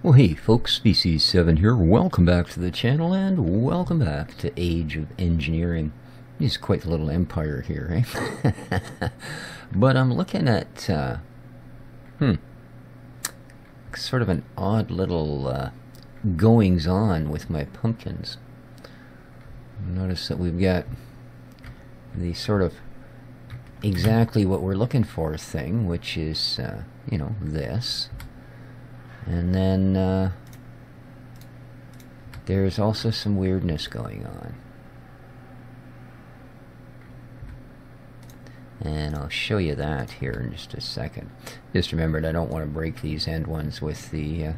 Well, hey folks, Species 7 here. Welcome back to the channel and welcome back to Age of Engineering. It's quite the little empire here, eh? But I'm looking at, sort of an odd little goings-on with my pumpkins. Notice that we've got the sort of exactly what we're looking for thing, which is, you know, this. And then there's also some weirdness going on. And I'll show you that here in just a second. Just remembered I don't want to break these end ones with the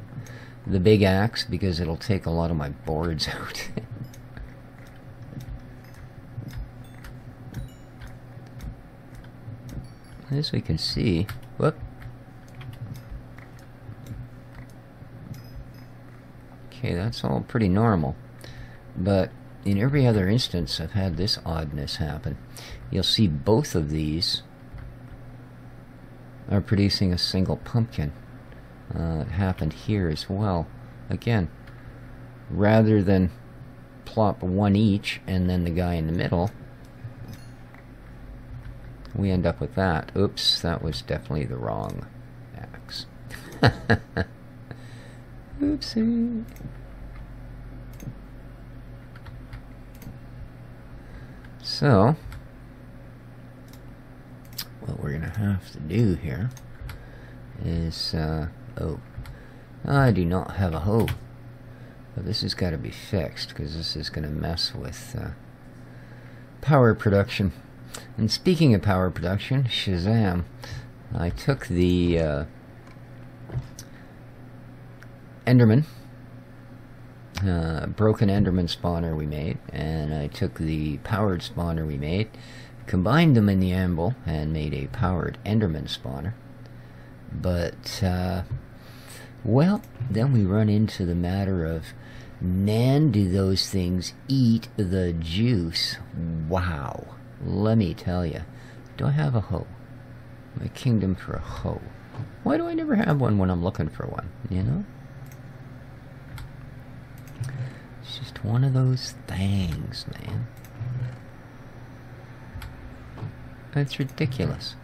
big axe because it'll take a lot of my boards out. As we can see, whoop. Okay, that's all pretty normal, but in every other instance I've had this oddness happen. You'll see both of these are producing a single pumpkin. It happened here as well. Again, rather than plop one each and then the guy in the middle, we end up with that. Oops, that was definitely the wrong axe. Oopsie. So, what we're gonna have to do here is, oh, I do not have a hoe. But this has got to be fixed because this is gonna mess with power production. And speaking of power production, Shazam, I took the Enderman, broken Enderman spawner we made, and I took the powered spawner we made, combined them in the anvil, and made a powered Enderman spawner. But, well, then we run into the matter of, man, do those things eat the juice. Wow. Let me tell you. Do I have a hoe? My kingdom for a hoe. Why do I never have one when I'm looking for one, you know? It's just one of those things, man. It's ridiculous.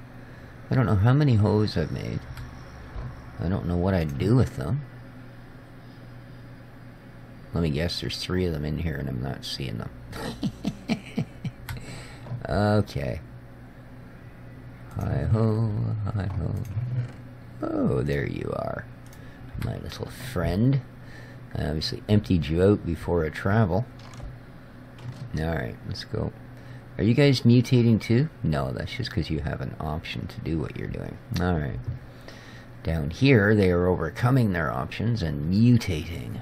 I don't know how many hoes I've made. I don't know what I'd do with them. Let me guess, there's 3 of them in here and I'm not seeing them. Okay. Hi-ho, hi-ho. Oh, there you are, my little friend. I obviously emptied you out before I travel. Alright, let's go. Are you guys mutating too? No, that's just because you have an option to do what you're doing. Alright. Down here, they are overcoming their options and mutating.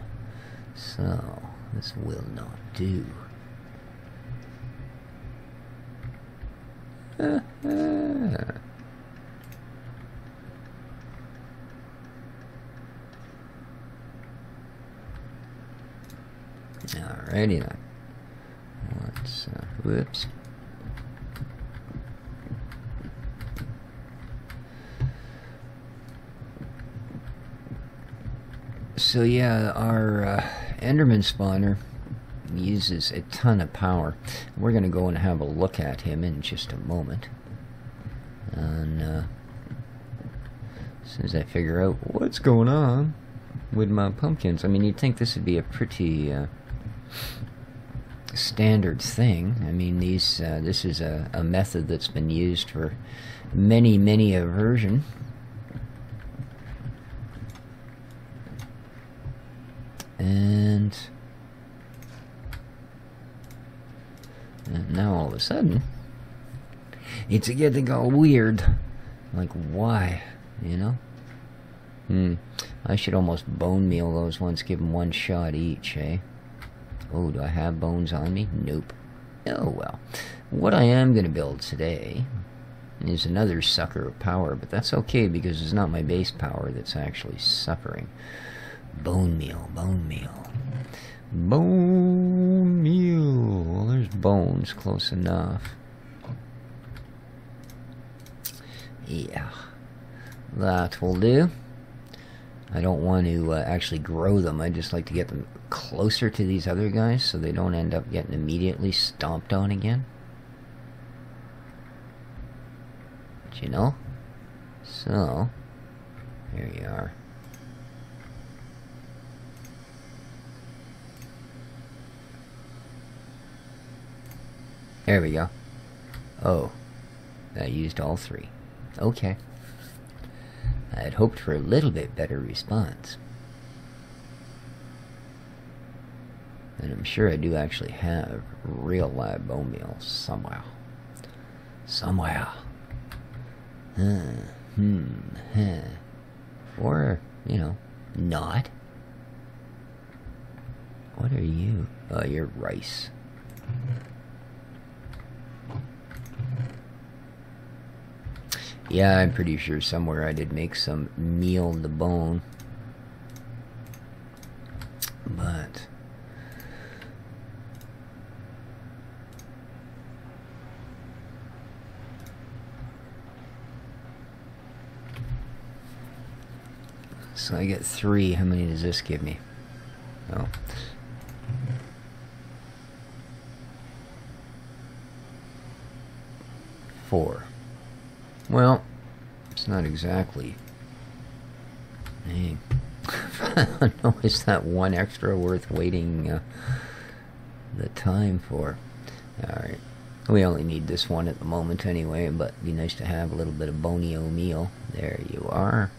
So, this will not do. Alrighty then. Let's, whoops. So yeah, our Enderman spawner uses a ton of power. We're going to go and have a look at him in just a moment. And as soon as I figure out what's going on with my pumpkins, I mean, you'd think this would be a pretty standard thing. I mean, this is a method that's been used for many a version. And now all of a sudden, it's getting all weird. Like, why? You know? I should almost bone meal those ones, give them 1 shot each, eh? Oh, do I have bones on me? Nope. Oh, well. What I am going to build today is another sucker of power, but that's okay because it's not my base power that's actually suffering. Bone meal, bone meal. Bone meal. Well, there's bones, close enough. Yeah, that will do. I don't want to actually grow them. I just like to get them closer to these other guys so they don't end up getting immediately stomped on again. But you know? So, here you are. There we go. Oh, I used all three. Okay. I had hoped for a little bit better response. And I'm sure I do actually have real live bone meal somewhere. Somewhere. Or, you know, not. What are you? Oh, you're rice. Yeah, I'm pretty sure somewhere I did make some meal in the bone. But so I get 3. How many does this give me? Oh. Four. Well, it's not exactly. Hey, I don't know. Is that one extra worth waiting the time for? Alright. We only need this one at the moment anyway, but it'd be nice to have a little bit of bonio meal. There you are.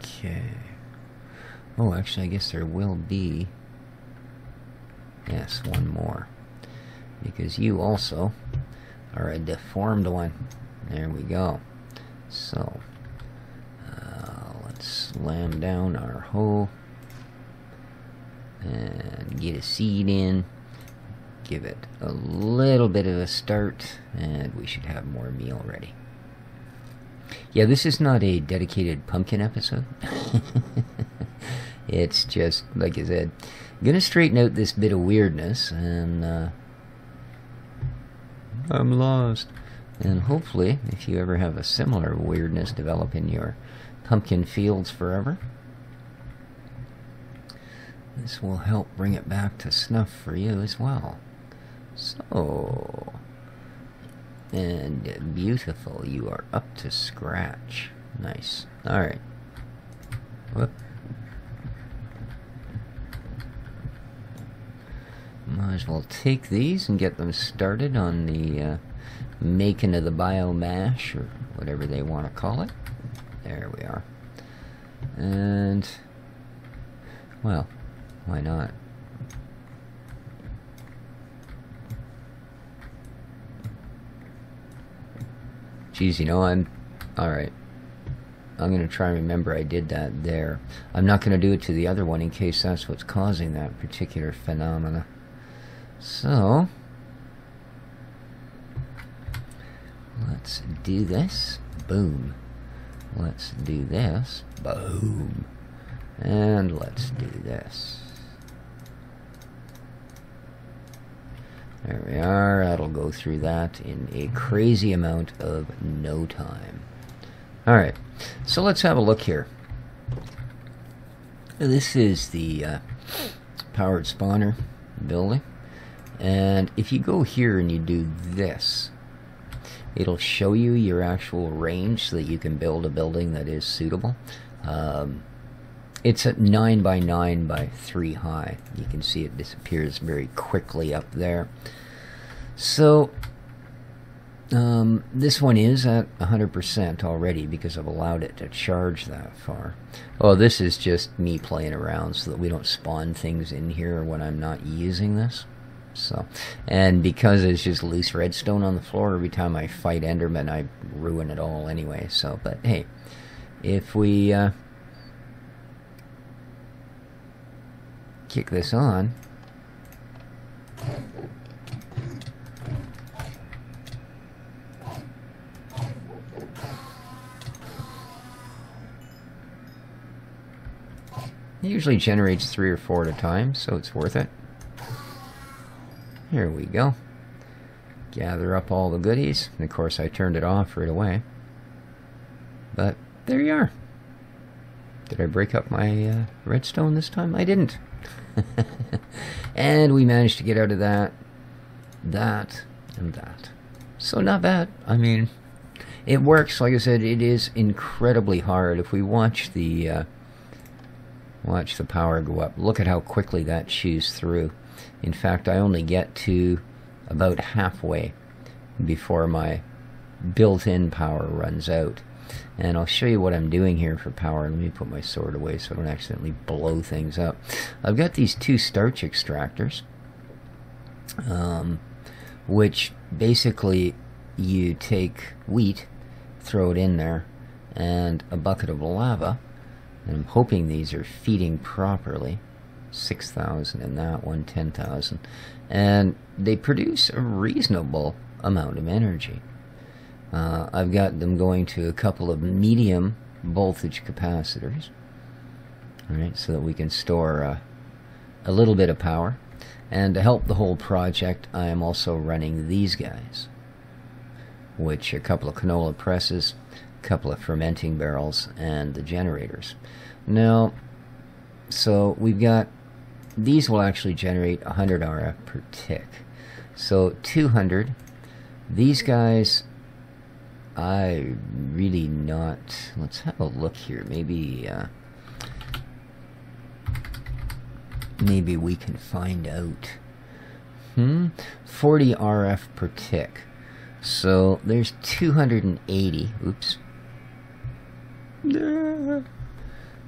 Okay. Oh, actually, I guess there will be. Yes, one more. Because you also are a deformed one. There we go. So, let's slam down our hoe and get a seed in. Give it a little bit of a start, and we should have more meal ready. Yeah, this is not a dedicated pumpkin episode. It's just, like I said, I'm gonna straighten out this bit of weirdness, and I'm lost. And hopefully, if you ever have a similar weirdness develop in your pumpkin fields forever, this will help bring it back to snuff for you as well. So, and beautiful, you are up to scratch. Nice. Alright. Whoop. Might as well take these and get them started on the making of the biomash, or whatever they want to call it. There we are. And, well, why not? Geez, you know, alright. I'm going to try and remember I did that there. I'm not going to do it to the other one in case that's what's causing that particular phenomena. So, let's do this. Boom. Let's do this. Boom. And let's do this. There we are. That'll go through that in a crazy amount of no time. Alright, so let's have a look here. This is the powered spawner building. And if you go here and you do this, it'll show you your actual range so that you can build a building that is suitable. It's at 9 by 9 by 3 high. You can see it disappears very quickly up there. So, this one is at 100% already because I've allowed it to charge that far. Oh, this is just me playing around so that we don't spawn things in here when I'm not using this. So, and because it's just loose redstone on the floor, every time I fight Endermen, I ruin it all anyway. So, but hey, if we kick this on, it usually generates 3 or 4 at a time, so it's worth it. Here we go. gather up all the goodies. And of course I turned it off right away. But there you are. Did I break up my redstone this time? I didn't. And we managed to get out of that, and that. So not bad. I mean, it works. Like I said, it is incredibly hard. If we watch the power go up, look at how quickly that chews through. In fact, I only get to about halfway before my built-in power runs out. And I'll show you what I'm doing here for power. Let me put my sword away so I don't accidentally blow things up. I've got these 2 starch extractors, which basically you take wheat, throw it in there, and a bucket of lava. And I'm hoping these are feeding properly. 6,000 in that one, 10,000. And they produce a reasonable amount of energy. I've got them going to a couple of medium voltage capacitors, alright, so that we can store a little bit of power. And to help the whole project, I am also running these guys, which are a couple of canola presses, a couple of fermenting barrels, and the generators. Now, so we've got, these will actually generate 100 RF per tick. So 200, these guys, I really not, let's have a look here, maybe maybe we can find out. 40 RF per tick. So there's 280, oops.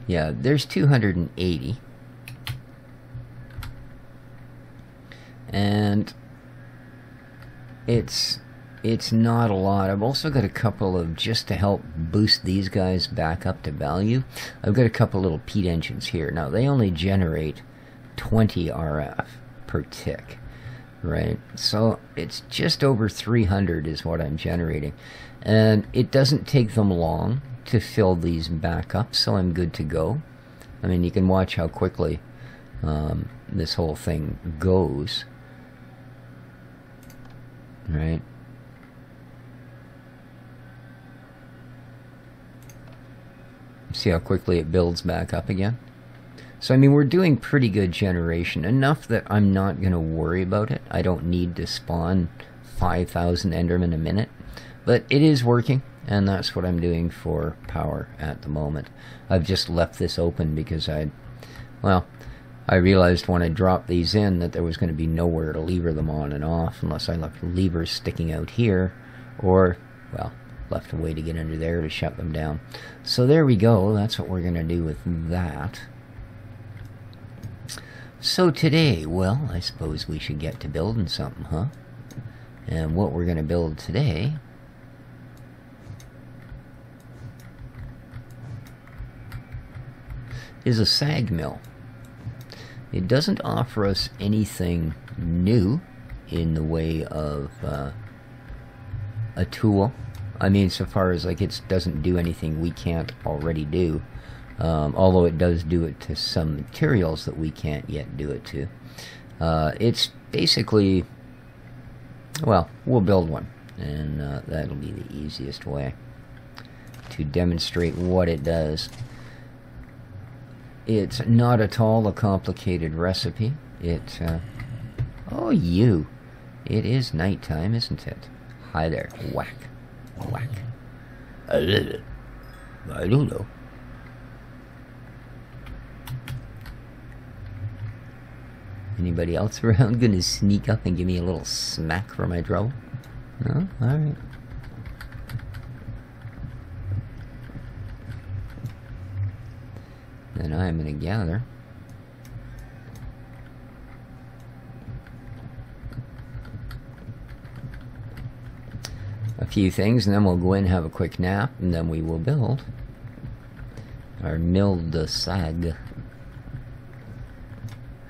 Yeah, there's 280. And it's not a lot. I've also got a couple of, just to help boost these guys back up to value, I've got a couple little peat engines here. Now, they only generate 20 RF per tick, right? So it's just over 300 is what I'm generating. And it doesn't take them long to fill these back up, so I'm good to go. I mean, you can watch how quickly this whole thing goes, right? See how quickly it builds back up again? So, I mean, we're doing pretty good generation. Enough that I'm not going to worry about it. I don't need to spawn 5,000 Endermen a minute. But it is working, and that's what I'm doing for power at the moment. I've just left this open because I realized when I dropped these in that there was going to be nowhere to lever them on and off unless I left levers sticking out here, or, well, left a way to get under there to shut them down. So there we go. That's what we're going to do with that. So today, well, I suppose we should get to building something, huh? And what we're going to build today is a Sagmill. It doesn't offer us anything new in the way of a tool. I mean, so far as like it doesn't do anything we can't already do. Although it does do it to some materials that we can't yet do it to. It's basically, well, we'll build one, and that'll be the easiest way to demonstrate what it does. It's not at all a complicated recipe. It, oh, you. It is nighttime, isn't it? Hi there. Whack. Whack. I don't know. Anybody else around gonna sneak up and give me a little smack for my trouble? No? Alright. Then I'm gonna gather a few things, and then we'll go in and have a quick nap, and then we will build our mill de sag.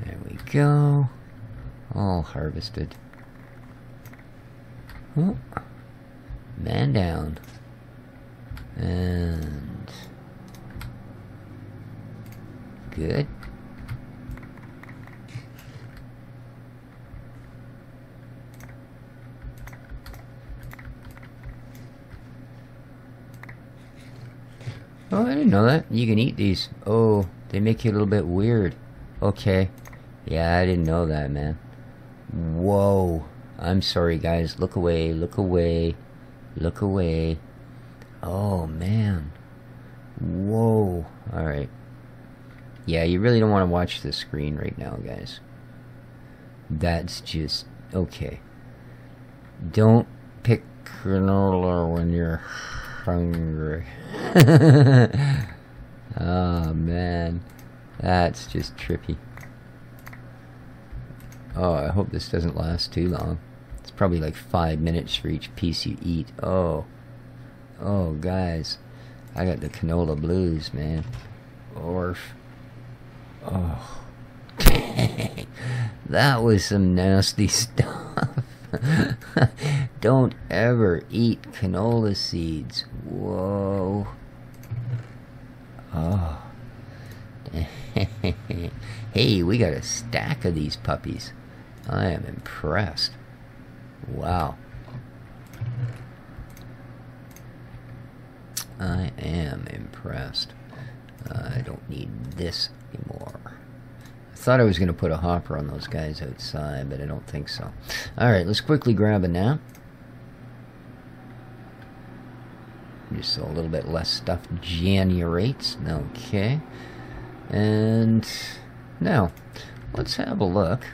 There we go. All harvested. Oh, man down. And good. Oh, I didn't know that. You can eat these. Oh, they make you a little bit weird. Okay. Yeah, I didn't know that, man. Whoa. I'm sorry, guys. Look away, look away, look away. Oh, man. Whoa. Alright. Yeah, you really don't want to watch the screen right now, guys. That's just... okay. Don't pick granola when you're hungry. Oh, man. That's just trippy. Oh, I hope this doesn't last too long. It's probably like 5 minutes for each piece you eat. Oh. Oh, guys. I got the canola blues, man. Orf. Oh. That was some nasty stuff. Don't ever eat canola seeds. Whoa. Oh. Hey, we got a stack of these puppies. I am impressed. Wow. I am impressed. I don't need this anymore. I thought I was going to put a hopper on those guys outside, but I don't think so. Alright, let's quickly grab a nap. Just so a little bit less stuff generates. Okay. And now, let's have a look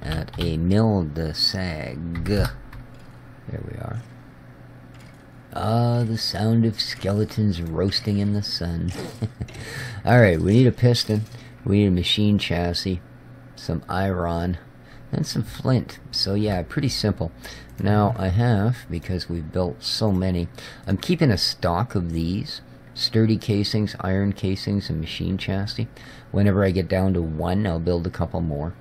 at a mill de sag. There we are. Ah, the sound of skeletons roasting in the sun. Alright, we need a piston, we need a machine chassis, some iron, and some flint. So yeah, pretty simple. Now I have, because we've built so many, I'm keeping a stock of these sturdy casings, iron casings, and machine chassis. Whenever I get down to one, I'll build a couple more.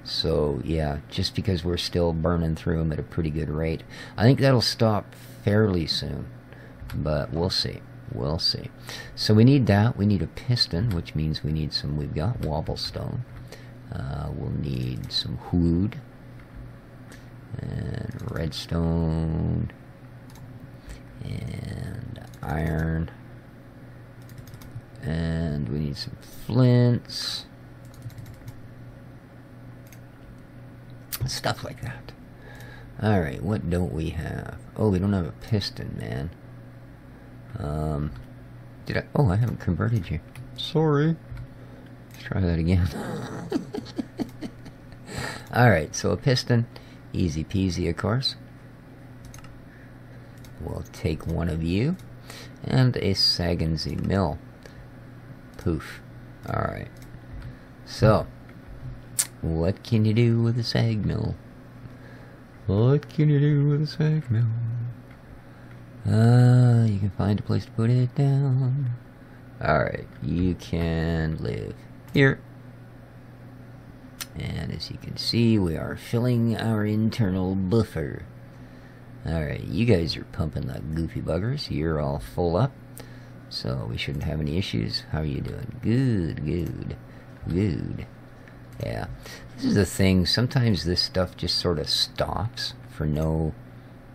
So yeah, just because we're still burning through them at a pretty good rate. I think that'll stop fairly soon, but we'll see. We'll see. So we need that. We need a piston, which means we need some, we've got wobblestone. We'll need some wood and redstone and iron, and we need some flints, stuff like that. Alright, what don't we have? Oh, we don't have a piston, man. Did I? Oh, I haven't converted you. Sorry. Let's try that again. Alright, so a piston. Easy peasy, of course. We'll take one of you. And a Sagmill. Poof. Alright. So, what can you do with a Sagmill? What can you do with a Sagmill? You can find a place to put it down. Alright, you can live here. And as you can see, we are filling our internal buffer. Alright, you guys are pumping like goofy buggers. You're all full up, so we shouldn't have any issues. How are you doing? Good, good, good. Yeah, this is the thing. Sometimes this stuff just sort of stops for no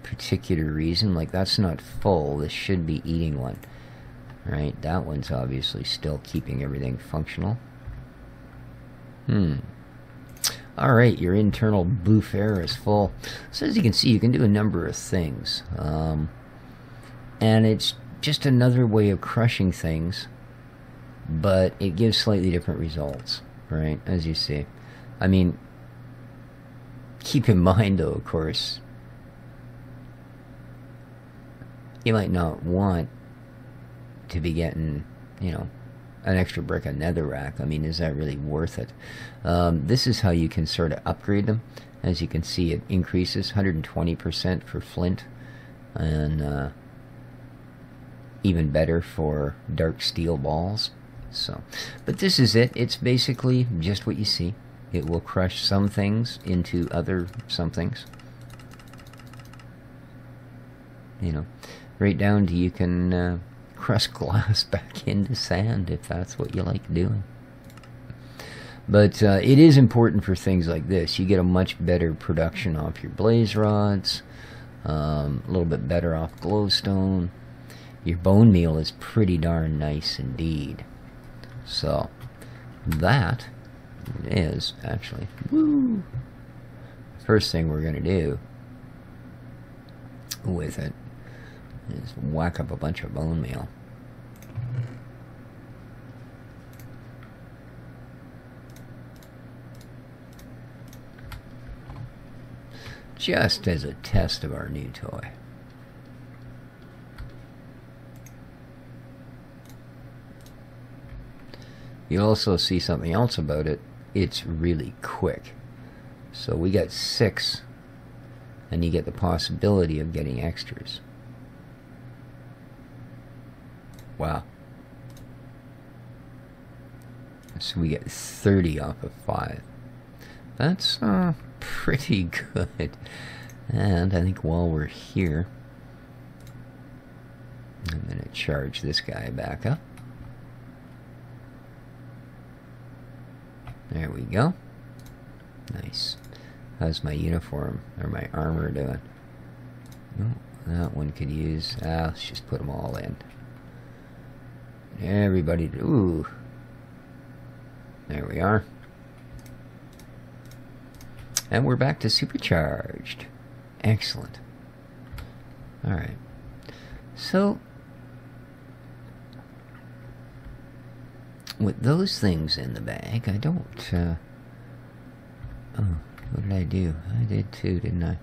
particular reason. Like, that's not full. This should be eating one. Right? That one's obviously still keeping everything functional. Alright, your internal buffer is full. So as you can see, you can do a number of things. And it's just another way of crushing things, but it gives slightly different results. Right, as you see. I mean, keep in mind though, of course, you might not want to be getting, you know, an extra brick of netherrack. I mean, is that really worth it? This is how you can sort of upgrade them. As you can see, it increases 120% for flint, and even better for dark steel balls. So, but this is it. It's basically just what you see. It will crush some things into other somethings. You know, right down to you can crush glass back into sand if that's what you like doing. But it is important for things like this. You get a much better production off your blaze rods, a little bit better off glowstone. your bone meal is pretty darn nice indeed. So that is actually, woo, first thing we're going to do with it is whack up a bunch of bone meal. Just as a test of our new toy. You'll also see something else about it. It's really quick. So we got 6, and you get the possibility of getting extras. Wow. So we get 30 off of 5. That's pretty good. And I think while we're here, I'm going to charge this guy back up. There we go. Nice. How's my uniform, or my armor doing? Oh, that one could use... let's just put them all in. Everybody... Ooh. There we are. And we're back to supercharged. Excellent. Alright. So... with those things in the bag, I don't, oh, what did I do? I did too, didn't I?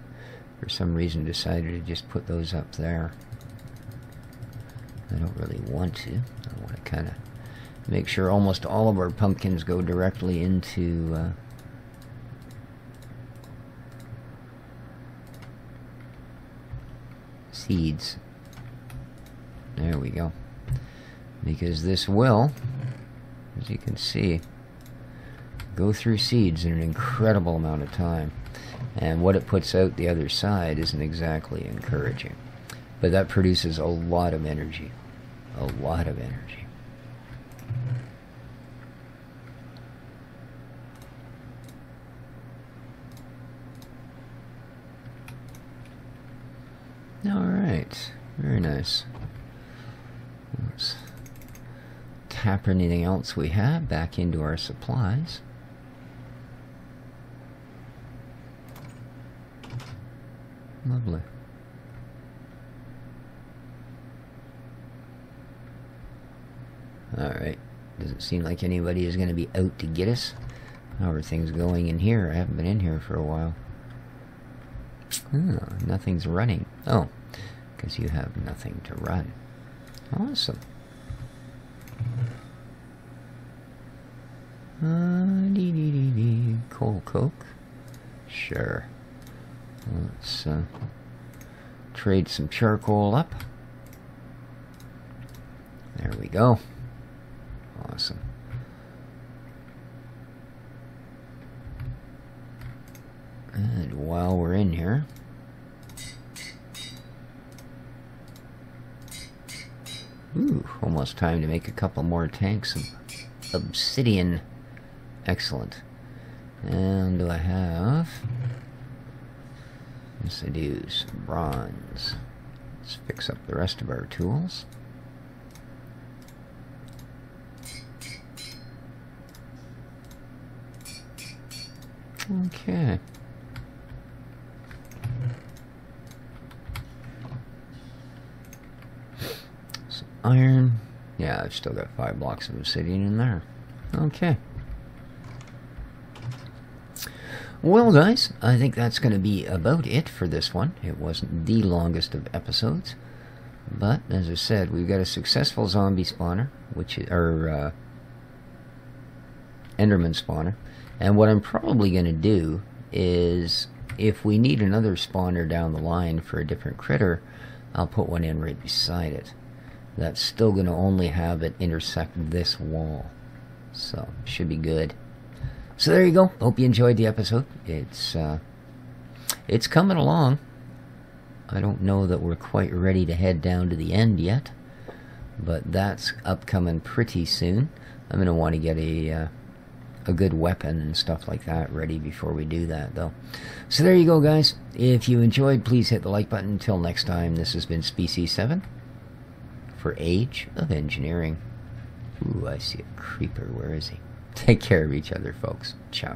For some reason decided to just put those up there. I don't really want to. I want to kind of make sure almost all of our pumpkins go directly into, seeds. There we go. Because this will, as you can see, go through seeds in an incredible amount of time. And what it puts out the other side isn't exactly encouraging. But that produces a lot of energy. A lot of energy. Alright. Very nice. Let's tap anything else we have back into our supplies. Lovely. Alright. Doesn't seem like anybody is going to be out to get us. How are things going in here? I haven't been in here for a while. Oh, nothing's running. Oh, because you have nothing to run. Awesome. Coal coke? Sure. Let's trade some charcoal up. There we go. Awesome. And while we're in here, ooh, almost time to make a couple more tanks of obsidian. Excellent. And do I have... yes, I do. Some bronze. Let's fix up the rest of our tools. Okay. Some iron. Yeah, I've still got 5 blocks of obsidian in there. Okay. Well, guys, I think that's going to be about it for this one. It wasn't the longest of episodes. But, as I said, we've got a successful zombie spawner, which is, or, Enderman spawner. And what I'm probably going to do is, if we need another spawner down the line for a different critter, I'll put one in right beside it. That's still going to only have it intersect this wall. So, should be good. So there you go. Hope you enjoyed the episode. It's coming along. I don't know that we're quite ready to head down to the end yet, but that's upcoming pretty soon. I'm going to want to get a good weapon and stuff like that ready before we do that, though. So there you go, guys. If you enjoyed, please hit the like button. Until next time, this has been Species 7. for Age of Engineering. Ooh, I see a creeper. Where is he? Take care of each other, folks. Ciao.